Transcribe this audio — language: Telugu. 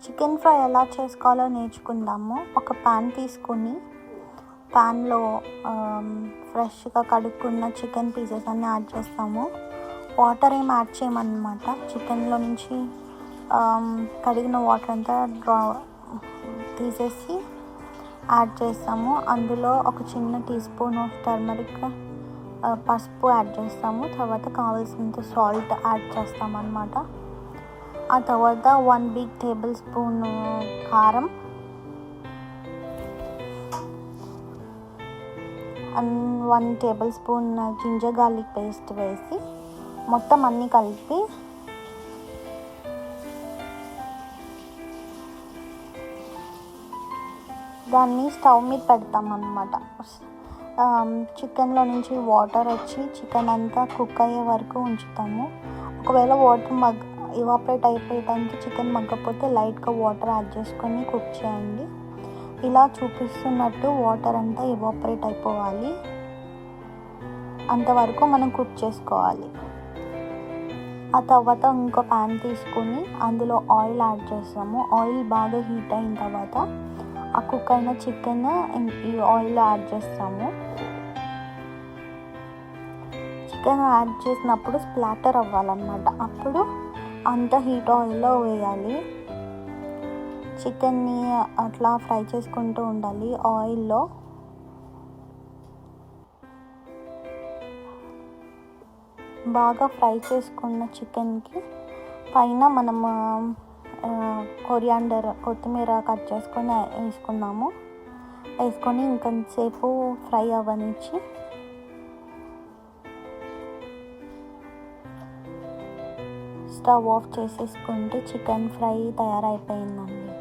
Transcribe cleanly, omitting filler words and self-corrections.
చికెన్ ఫ్రై ఎలా చేసుకోవాలో నేర్చుకుందాము. ఒక ప్యాన్ తీసుకొని ప్యాన్లో ఫ్రెష్గా కడుక్కున్న చికెన్ పీసెస్ అన్నీ యాడ్ చేస్తాము. వాటర్ ఏం యాడ్ చేయమన్నమాట. చికెన్లో నుంచి కడిగిన వాటర్ అంతా తీసేసి యాడ్ చేస్తాము. అందులో ఒక చిన్న టీ స్పూన్ ఆఫ్ టర్మరిక్ పసుపు యాడ్ చేస్తాము. తర్వాత కావాల్సినంత సాల్ట్ యాడ్ చేస్తామన్నమాట. ఆ తర్వాత 1 బిగ్ టేబుల్ స్పూన్ కారం and 1 tablespoon ginger garlic paste వేసి మొత్తం అన్నీ కలిపి దాన్ని స్టవ్ మీద పెడతాం అన్నమాట. చికెన్లో నుంచి వాటర్ వచ్చి చికెన్ అంతా కుక్ అయ్యే వరకు ఉంచుతాము. ఒకవేళ వాటర్ ఇవాపరేట్ అయిపోయేటానికి చికెన్ మగ్గకపోతే లైట్గా వాటర్ యాడ్ చేసుకొని కుక్ చేయండి. ఇలా చూపిస్తున్నట్టు వాటర్ అంతా ఇవాపరేట్ అయిపోవాలి, అంతవరకు మనం కుక్ చేసుకోవాలి. ఆ తర్వాత ఇంకో ప్యాన్ తీసుకొని అందులో ఆయిల్ యాడ్ చేస్తాము. ఆయిల్ బాగా హీట్ అయిన తర్వాత ఆ కుక్ అయిన చికెన్ ఈ ఆయిల్లో యాడ్ చేస్తాము. చికెన్ యాడ్ చేసినప్పుడు స్ప్లాటర్ అవ్వాలన్నమాట. అప్పుడు అంత హీట్ ఆయిల్లో వేయాలి. చికెన్ని అట్లా ఫ్రై చేసుకుంటూ ఉండాలి ఆయిల్లో. బాగా ఫ్రై చేసుకున్న చికెన్కి పైన మనము కొత్తిమీర కట్ చేసుకొని వేసుకొని ఇంకొంతసేపు ఫ్రై అవ్వనిచ్చి స్టవ్ ఆఫ్ చేసేసుకుంటే చికెన్ ఫ్రై తయారైపోయిందండి.